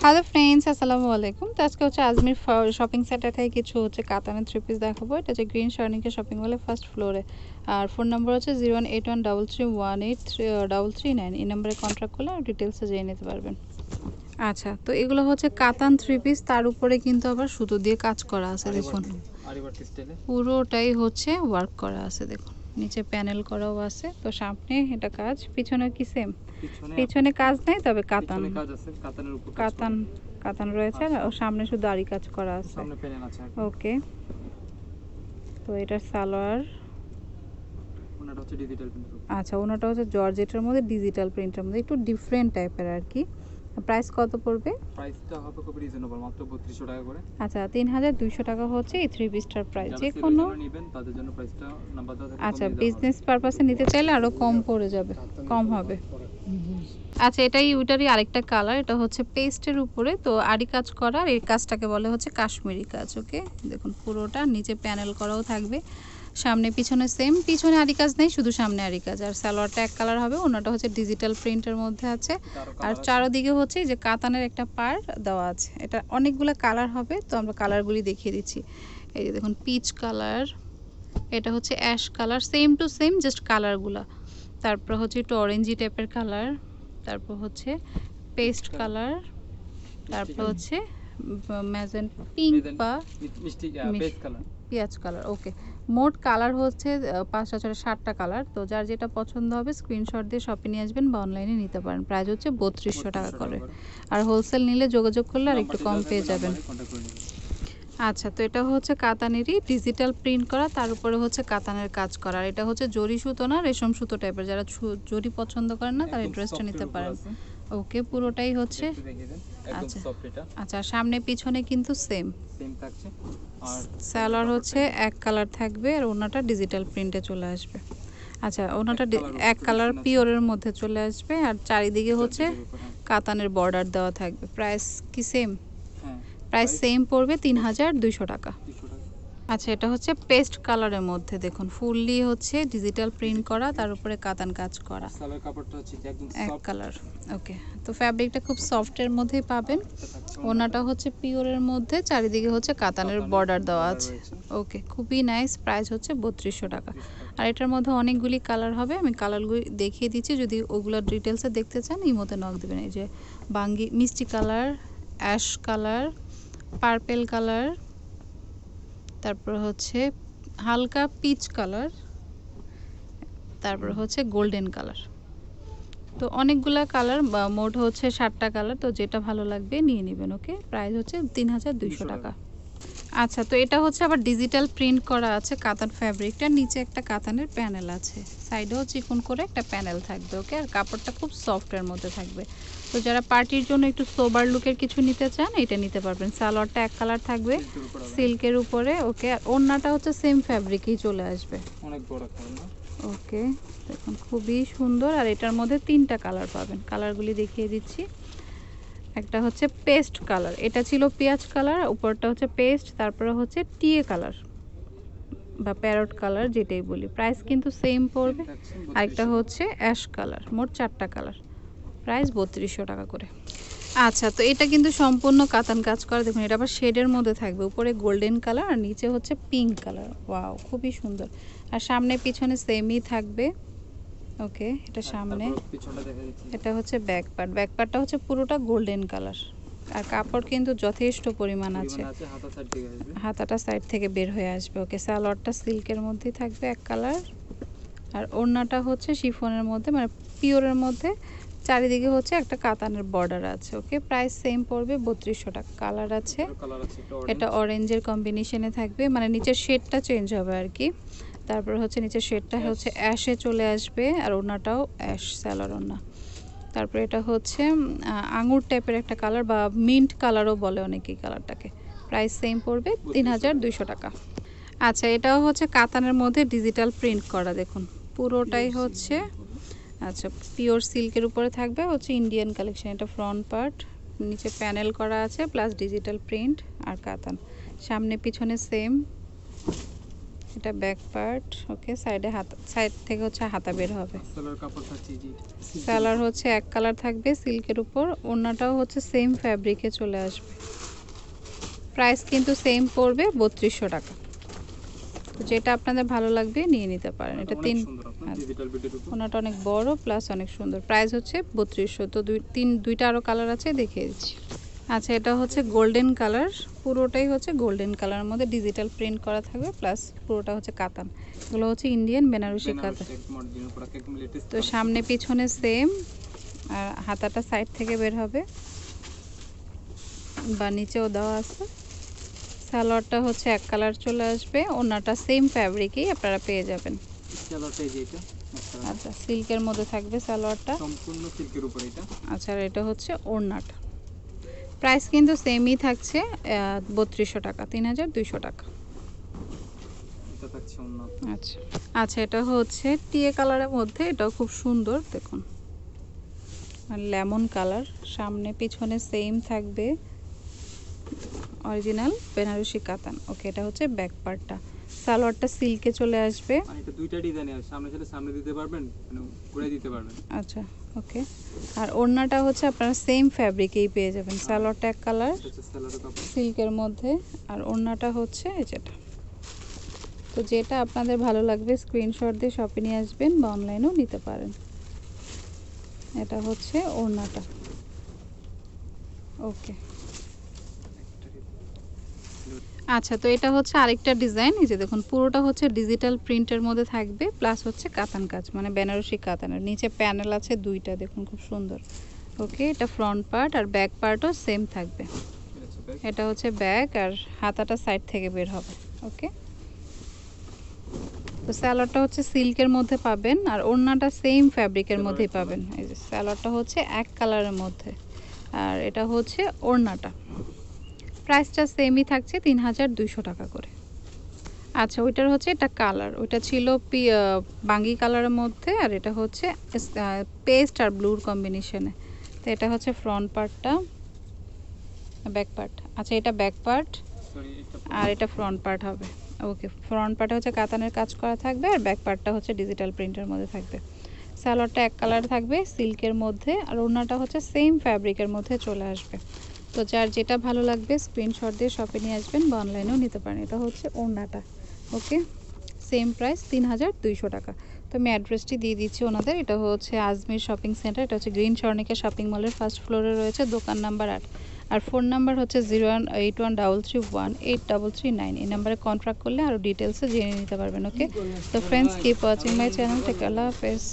Hello friends, আসসালামু আলাইকুম। তো আজকে হচ্ছে আজমির শপিং সেন্টার থেকে কিছু হচ্ছে কাতানের থ্রি পিস দেখাবো। এটা হচ্ছে গ্রিন শার্নিকা শপিং মলে ফার্স্ট ফ্লোরে। আর ফোন নাম্বার হচ্ছে 01813318339। এই নাম্বারে কন্ট্যাক্ট করলে আর ডিটেলসে জেনে নিতে পারবেন। আচ্ছা, তো এগুলো হচ্ছে কাতান থ্রি পিস, তার উপরে কিন্তু আবার সুতো দিয়ে কাজ করা আছে। দেখুন পুরোটাই হচ্ছে ওয়ার্ক করা আছে। দেখুন নিচে প্যানেল করাও আছে। তো সামনে এটা কাজ, পিছনে কি সেম? পিছনে কাজ নেই, তবে কাতান কাতান কাতান রয়েছে। আর সামনে শুধু আরি কাজ করা আছে। ওকে, তো এটা সালোয়ার। আচ্ছা, ওনাটা হচ্ছে জর্জেটের মধ্যে ডিজিটাল প্রিন্টের মধ্যে একটু ডিফারেন্ট টাইপের আর কি। প্রাইস কত পড়বে? প্রাইসটা হবে খুব রিজনেবল, মাত্র 3200 টাকা করে। আচ্ছা, 3200 টাকা হচ্ছে এই থ্রি পিসটার প্রাইস। যে কোনো নেবেন তাদের জন্য প্রাইসটা নাম্বার দেওয়া থাকে। আচ্ছা, বিজনেস পারপাসে নিতে চাইলে আরো কম পড়ে যাবে, কম হবে। আচ্ছা, এটাই ওইটারই আরেকটা কালার। এটা হচ্ছে পেস্টের উপরে তো আরি কাজ করা। এই কাজটাকে বলে হচ্ছে কাশ্মীরি কাজ। ওকে, দেখুন পুরোটা নিচে প্যানেল করাও থাকবে, সামনে পিছনে সেম। পিছনে আরি কাজ নেই, শুধু সামনে আরি কাজ। আর সালোয়ারটা এক কালার হবে, ওনাটা হচ্ছে ডিজিটাল প্রিন্টের মধ্যে আছে। আর চারদিকে হচ্ছে যে কাতানের একটা পার দেওয়া আছে। এটা অনেকগুলো কালার হবে, তো আমরা কালারগুলি দেখিয়ে দিচ্ছি। এই যে দেখুন পিচ কালার, এটা হচ্ছে ash colour, same to same, just কালারগুলা। তারপর হচ্ছে একটু অরেঞ্জি টাইপের কালার, তারপর হচ্ছে পেস্ট কালার, তারপর হচ্ছে ম্যাজেন্টা পিঙ্ক বা মিষ্টি পেস্ট কালার, পেঁয়াজ কালার। ওকে, মোট কালার হচ্ছে 5-7টা কালার। তো যার যেটা পছন্দ হবে স্ক্রিনশট দিয়ে শপে নিয়ে আসবেন বা অনলাইনে নিতে পারেন। প্রাইস হচ্ছে 3200 টাকা করে। আর হোলসেল নিলে যোগাযোগ করলে আর একটু কম পেয়ে যাবেন। আচ্ছা, তো এটা হচ্ছে কাতানেরই ডিজিটাল প্রিন্ট করা, তার উপরে হচ্ছে কাতানের কাজ করা। আর এটা হচ্ছে জরি সুতো না রেশম সুতো টাইপের। যারা জরি পছন্দ করেন না তারা এই ড্রেসটা নিতে পারেন। ওকে, পুরোটাই হচ্ছে আচ্ছা আচ্ছা, সামনে পিছনে কিন্তু সেম থাকছে। আর সালোয়ার হচ্ছে এক কালার থাকবে, আর ওনাটা ডিজিটাল প্রিন্টে চলে আসবে। আচ্ছা, ওনাটা এক কালার পিওরের মধ্যে চলে আসবে। আর চারিদিকে হচ্ছে কাতানের বর্ডার দেওয়া থাকবে। প্রাইস কি সেম? প্রাইস সেম পড়বে 3200 টাকা। আচ্ছা, এটা হচ্ছে পেস্ট কালারের মধ্যে। দেখুন ফুললি হচ্ছে ডিজিটাল প্রিন্ট করা, তার উপরে কাতান কাজ করা, সালোয়ার কাপড়টা হচ্ছে একদম এক সফট কালার। ওকে, তো ফ্যাব্রিকটা খুব সফটের মধ্যেই পাবেন। ওনাটা হচ্ছে পিওরের মধ্যে, চারিদিকে হচ্ছে কাতানের বর্ডার দেওয়া আছে। ওকে, খুবই নাইস। প্রাইস হচ্ছে 3200 টাকা। আর এটার মধ্যে অনেকগুলি কালার হবে, আমি কালারগুলি দেখিয়ে দিচ্ছি। যদি ওগুলোর ডিটেলসে দেখতে চান এই মধ্যে নক দেবেন। এই যে বাঙ্গি মিষ্টি colour, ash colour, purple colour, তারপর হচ্ছে হালকা পিচ কালার, তারপর হচ্ছে গোল্ডেন কালার। তো অনেকগুলা কালার, মোট হচ্ছে 7টা কালার। তো যেটা ভালো লাগবে নিয়ে নেবেন। ওকে, প্রাইস হচ্ছে 3200 টাকা। আচ্ছা, তো এটা হচ্ছে আবার ডিজিটাল প্রিন্ট করা আছে কাতান ফ্যাব্রিকটা। নিচে একটা কাতানের প্যানেল আছে, সাইডেও চিকন করে একটা প্যানেল থাকবে। ওকে, আর কাপড়টা খুব সফটের মধ্যে থাকবে। তো যারা পার্টির জন্য একটু সোবার লুকের কিছু নিতে চান এটা নিতে পারবেন। সালোয়ারটা এক কালার থাকবে সিল্কের উপরে। ওকে, আর ওড়নাটা হচ্ছে সেম ফ্যাব্রিকেই চলে আসবে। অনেক বড় কালার। ওকে, দেখুন খুবই সুন্দর। আর এটার মধ্যে 3টা কালার পাবেন, কালারগুলি দেখিয়ে দিচ্ছি। একটা হচ্ছে পেস্ট কালার, এটা ছিল পেঁয়াজ কালার, উপরটা হচ্ছে পেস্ট, তারপরে হচ্ছে টিয়ে কালার বা প্যারট কালার যেটাই বলি। প্রাইস কিন্তু সেম পড়বে। আরেকটা হচ্ছে অ্যাশ কালার। মোট 4টা কালার, প্রাইস 3200 টাকা করে। আচ্ছা, তো এটা কিন্তু সম্পূর্ণ কাতান কাজ করা। দেখুন এটা আবার শেডের মধ্যে থাকবে, উপরে গোল্ডেন কালার আর নিচে হচ্ছে পিঙ্ক কালার। ওয়াও, খুবই সুন্দর। আর সামনে পিছনে সেমই থাকবে। ওকে, এটা সামনে, এটা হচ্ছে ব্যাক পার্ট। ব্যাক পার্টটা হচ্ছে পুরোটা গোল্ডেন কালার। আর কাপড় কিন্তু যথেষ্ট পরিমাণ আছে, হাতাটা সাইড থেকে বের হয়ে আসবে। ওকে, সালোয়ারটা সিল্কের মধ্যেই থাকবে এক কালার। আর ওড়নাটা হচ্ছে শিফনের মধ্যে, মানে পিওরের মধ্যে, চারিদিকে হচ্ছে একটা কাতানের বর্ডার আছে। ওকে, প্রাইস সেম পড়বে 3200 টাকা। কালার আছে, এটা অরেঞ্জের কম্বিনেশনে থাকবে, মানে নিচের শেডটা চেঞ্জ হবে আর কি। তারপর হচ্ছে নিচের শেডটা হচ্ছে অ্যাশে চলে আসবে, আর ওড়নাটাও অ্যাশ সালোয়ার ওড়না। তারপর এটা হচ্ছে আঙুর টাইপের একটা কালার বা মিন্ট কালারও বলে অনেকেই কালারটাকে। প্রাইস সেম পড়বে 3200 টাকা। আচ্ছা, এটাও হচ্ছে কাতানের মধ্যে ডিজিটাল প্রিন্ট করা। দেখুন পুরোটাই হচ্ছে আচ্ছা পিওর সিল্কের উপরে থাকবে, হচ্ছে ইন্ডিয়ান কালেকশন। এটা ফ্রন্ট পার্ট, নিচে প্যানেল করা আছে প্লাস ডিজিটাল প্রিন্ট আর কাতান। সামনে পিছনে সেম। এটা ব্যাক পার্ট। ওকে, সাইডে হাতা, সাইড থেকে হচ্ছে হাতা বের হবে। সালোয়ার কাপড় থাকছে জি সালোয়ার হচ্ছে এক কালার থাকবে সিল্কের উপর, ওড়নাটাও হচ্ছে সেম ফ্যাব্রিকে চলে আসবে। প্রাইস কিন্তু সেম পড়বে 3200 টাকা। তো যেটা আপনাদের ভালো লাগবে নিয়ে নিতে পারেন। এটা তিন, সুন্দর আপনার ডিজিটাল বিটের উপর। ওনাটা অনেক বড় প্লাস অনেক সুন্দর। প্রাইস হচ্ছে 3200। তো দুইটা আরও কালার আছে, দেখিয়ে দিচ্ছি। আচ্ছা, এটা হচ্ছে গোল্ডেন কালার, পুরোটাই হচ্ছে গোল্ডেন কালারের মধ্যে ডিজিটাল প্রিন্ট করা থাকবে, প্লাস পুরোটা হচ্ছে কাতান। এগুলো হচ্ছে ইন্ডিয়ান বেনারসি কাতান। তো সামনে পিছনে সেম, আর হাতাটা সাইড থেকে বের হবে বা নিচেও দেওয়া আছে। সালোয়ারটা হচ্ছে এক কালার চলে আসবে, ওড়নাটা সেম ফ্যাব্রিকেই আপনারা পেয়ে যাবেন। সালোয়ারটা যে এটা আচ্ছা, সিল্কের মধ্যে থাকবে সালোয়ারটা। সম্পূর্ণ সিল্কের উপর এটা। আচ্ছা, আর এটা হচ্ছে ওড়নাটা। প্রাইস কিন্তু সেমই থাকছে 3200 টাকা, 3200 টাকা। এটা থাকছে অন্য। আচ্ছা আচ্ছা, এটা হচ্ছে টিয়ে কালারের মধ্যে, এটাও খুব সুন্দর দেখুন, আর লেমন কালার। সামনে পিছনে সেম থাকবে, অরিজিনাল বেনারসি কাতান। ওকে, এটা হচ্ছে ব্যাক পার্টটা। সালোয়ারটা সিল্কে চলে আসবে। আর এটা দুইটা ডিজাইন আছে, সামনে সাথে সামনে দিতে পারবেন, মানে ঘুরে দিতে পারবেন। আচ্ছা, ওকে। আর ওড়নাটা হচ্ছে আপনারা সেম ফ্যাব্রিকেই পেয়ে যাবেন। সালোয়ারটা এক কালার এটা হচ্ছে সালোয়ারের কাপড়। সিল্কের মধ্যে, আর ওড়নাটা হচ্ছে এই যেটা। তো যেটা আপনাদের ভালো লাগবে স্ক্রিনশট দিয়ে শপে নিয়ে আসবেন বা অনলাইনেও নিতে পারেন। এটা হচ্ছে ওড়নাটা। ওকে, আচ্ছা, তো এটা হচ্ছে আরেকটা ডিজাইন। এই যে দেখুন, পুরোটা হচ্ছে ডিজিটাল প্রিন্টের মধ্যে থাকবে, প্লাস হচ্ছে কাতান কাজ, মানে বেনারসি কাতানের। নিচে প্যানেল আছে দুইটা, দেখুন খুব সুন্দর। ওকে, এটা ফ্রন্ট পার্ট, আর ব্যাক পার্টও সেম থাকবে। এটা হচ্ছে ব্যাক, আর হাতাটা সাইড থেকে বের হবে। ওকে, তো সালোয়ারটা হচ্ছে সিল্কের মধ্যে পাবেন, আর ওড়নাটা সেম ফ্যাব্রিকের মধ্যেই পাবেন। এই যে সালোয়ারটা হচ্ছে এক কালারের মধ্যে, আর এটা হচ্ছে ওড়নাটা। প্রাইসটা সেমই থাকছে 3200 টাকা করে। আচ্ছা, ওইটার হচ্ছে এটা কালার, ওইটা ছিল বাঙ্গি কালারের মধ্যে, আর এটা হচ্ছে পেস্ট আর ব্লুর কম্বিনেশনে। তো এটা হচ্ছে ফ্রন্ট পার্টটা, ব্যাক পার্ট। আচ্ছা, এটা ব্যাক পার্ট, আর এটা ফ্রন্ট পার্ট হবে। ওকে, ফ্রন্ট পার্টে হচ্ছে কাতানের কাজ করা থাকবে, আর ব্যাক পার্টটা হচ্ছে ডিজিটাল প্রিন্টের মধ্যে থাকবে। সালোয়ারটা এক কালার থাকবে সিল্কের মধ্যে, আর ওড়নাটা হচ্ছে সেম ফ্যাব্রিকের মধ্যে চলে আসবে। তো যার যেটা ভালো লাগবে স্ক্রিনশট দিয়ে শপে নিয়ে আসবেন বা অনলাইনেও নিতে পারেন। এটা হচ্ছে ওড়নাটা। ওকে, সেম প্রাইস 3200 টাকা। তো আমি অ্যাড্রেসটি দিয়ে দিচ্ছি ওনাদের। এটা হচ্ছে আজমির শপিং সেন্টার, এটা হচ্ছে গ্রিন স্বর্ণিকা শপিং মলের ফার্স্ট ফ্লোরে রয়েছে, দোকান নাম্বার 8। আর ফোন নাম্বার হচ্ছে 018133183339। এই নাম্বারে কন্ট্যাক্ট করলে আরও ডিটেলসে জেনে নিতে পারবেন। ওকে, তো friends, keep watching my channel. Take care, আল্লাহ হাফেজ।